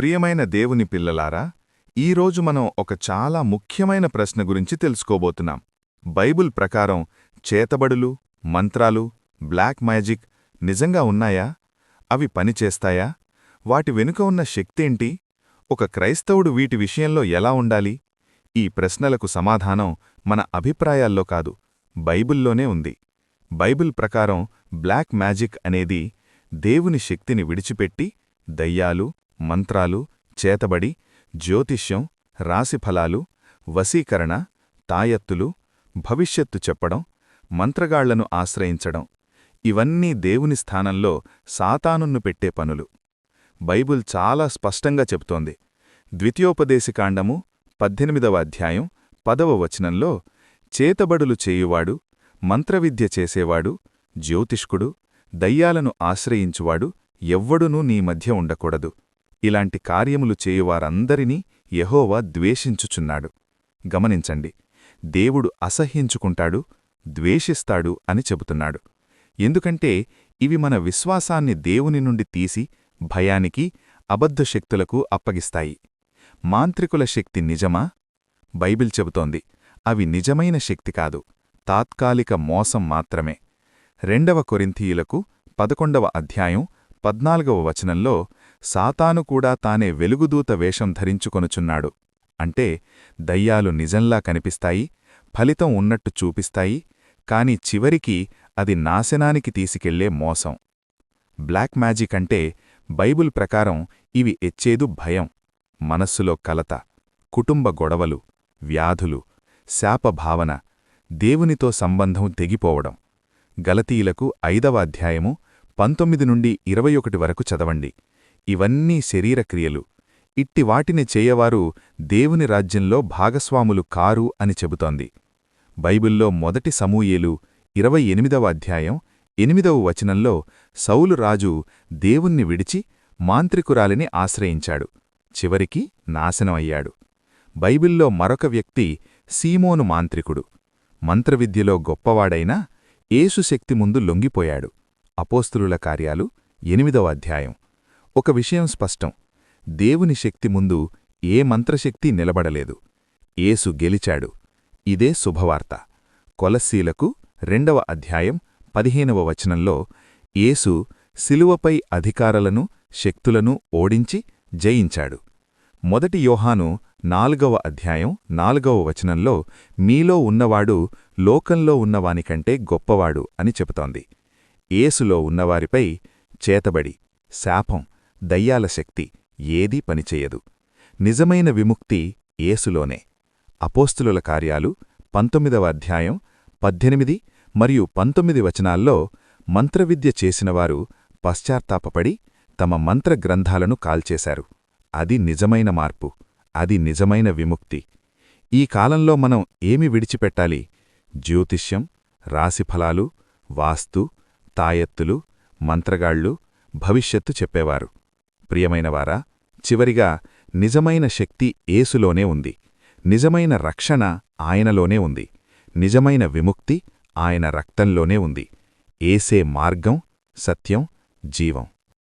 ప్రియమైన దేవుని పిల్లలారా, ఈరోజు మనం ఒక చాలా ముఖ్యమైన ప్రశ్న గురించి తెలుసుకోబోతున్నాం. బైబిల్ ప్రకారం చేతబడులు, మంత్రాలు, బ్లాక్ మ్యాజిక్ నిజంగా ఉన్నాయా? అవి పనిచేస్తాయా? వాటి వెనుక ఉన్న శక్తేంటి? ఒక క్రైస్తవుడు వీటి విషయంలో ఎలా ఉండాలి? ఈ ప్రశ్నలకు సమాధానం మన అభిప్రాయాల్లో కాదు, బైబిల్లోనే ఉంది. బైబిల్ ప్రకారం బ్లాక్ మ్యాజిక్ అనేది దేవుని శక్తిని విడిచిపెట్టి దయ్యాలు, మంత్రాలు, చేతబడి, జ్యోతిష్యం, రాశిఫలాలు, వశీకరణ, తాయత్తులు, భవిష్యత్తు చెప్పడం, మంత్రగాళ్లను ఆశ్రయించడం ఇవన్నీ దేవుని స్థానంలో సాతానున్ను పెట్టే పనులు. బైబిల్ చాలా స్పష్టంగా చెప్తోంది. ద్వితీయోపదేశకాండము 18వ అధ్యాయం 10వ వచనంలో, చేతబడులు చేయువాడు, మంత్రవిద్య చేసేవాడు, జ్యోతిష్కుడు, దయ్యాలను ఆశ్రయించువాడు ఎవ్వడునూ నీ మధ్య ఉండకూడదు. ఇలాంటి కార్యములు చేయువారందరినీ యెహోవా ద్వేషించుచున్నాడు. గమనించండి, దేవుడు అసహ్యించుకుంటాడు, ద్వేషిస్తాడు అని చెబుతున్నాడు. ఎందుకంటే ఇవి మన విశ్వాసాన్ని దేవుని నుండి తీసి భయానికి, అబద్ధశక్తులకు అప్పగిస్తాయి. మాంత్రికుల శక్తి నిజమా? బైబిల్ చెబుతోంది, అవి నిజమైన శక్తి కాదు, తాత్కాలిక మోసం మాత్రమే. 2వ కొరింథీయులకు 11వ అధ్యాయం 14వ వచనంలో, సాతాను కూడా తానే వెలుగుదూత వేషం ధరించుకొనుచున్నాడు. అంటే దయ్యాలు నిజంలా కనిపిస్తాయి, ఫలితం ఉన్నట్టు చూపిస్తాయి, కాని చివరికి అది నాశనానికి తీసుకెళ్లే మోసం. బ్లాక్ మ్యాజిక్ అంటే బైబిల్ ప్రకారం ఇవి ఎచ్చేదు భయం, మనస్సులో కలత, కుటుంబ గొడవలు, వ్యాధులు, శాపభావన, దేవునితో సంబంధం తెగిపోవడం. గలతీయులకు 5వ అధ్యాయము 19 నుండి 21 వరకు చదవండి. ఇవన్నీ శరీరక్రియలు. ఇట్టి వాటిని చేయవారు దేవుని రాజ్యంలో భాగస్వాములు కారు అని చెబుతోంది. బైబిల్లో మొదటి సమూయేలు 28వ అధ్యాయం 8వ వచనంలో, సౌలు రాజు దేవుణ్ణి విడిచి మాంత్రికురాలిని ఆశ్రయించాడు, చివరికి నాశనమయ్యాడు. బైబిల్లో మరొక వ్యక్తి సీమోను మాంత్రికుడు. మంత్రవిద్యలో గొప్పవాడైనా యేసు శక్తి ముందు లొంగిపోయాడు. అపోస్తలుల కార్యాలు 8వ అధ్యాయం. ఒక విషయం స్పష్టం, దేవుని శక్తి ముందు ఏ మంత్రశక్తి నిలబడలేదు. యేసు గెలిచాడు. ఇదే శుభవార్త. కొలస్సీలకు 2వ అధ్యాయం 15వ వచనంలో, యేసు శిలువపై అధికారాలను, శక్తులను ఓడించి జయించాడు. మొదటి యోహాను 4వ అధ్యాయం 4వ వచనంలో, మీలో ఉన్నవాడు లోకంలో ఉన్నవానికంటే గొప్పవాడు అని చెబుతోంది. యేసులో ఉన్నవారిపై చేతబడి, శాపం, దయ్యాల శక్తి ఏదీ పనిచేయదు. నిజమైన విముక్తి యేసులోనే. అపోస్తలుల కార్యాలు 19వ అధ్యాయం 18 మరియు 19 వచనాల్లో, మంత్రవిద్య చేసినవారు పశ్చాత్తాపపడి తమ మంత్రగ్రంథాలను కాల్చేశారు. అది నిజమైన మార్పు, అది నిజమైన విముక్తి. ఈ కాలంలో మనం ఏమి విడిచిపెట్టాలి? జ్యోతిష్యం, రాశిఫలాలు, వాస్తు, తాయత్తులు, మంత్రగాళ్ళు, భవిష్యత్తు చెప్పేవారు. ప్రియమైనవారా, చివరిగా నిజమైన శక్తి యేసులోనే ఉంది. నిజమైన రక్షణ ఆయనలోనే ఉంది. నిజమైన విముక్తి ఆయన రక్తంలోనే ఉంది. యేసే మార్గం, సత్యం, జీవం.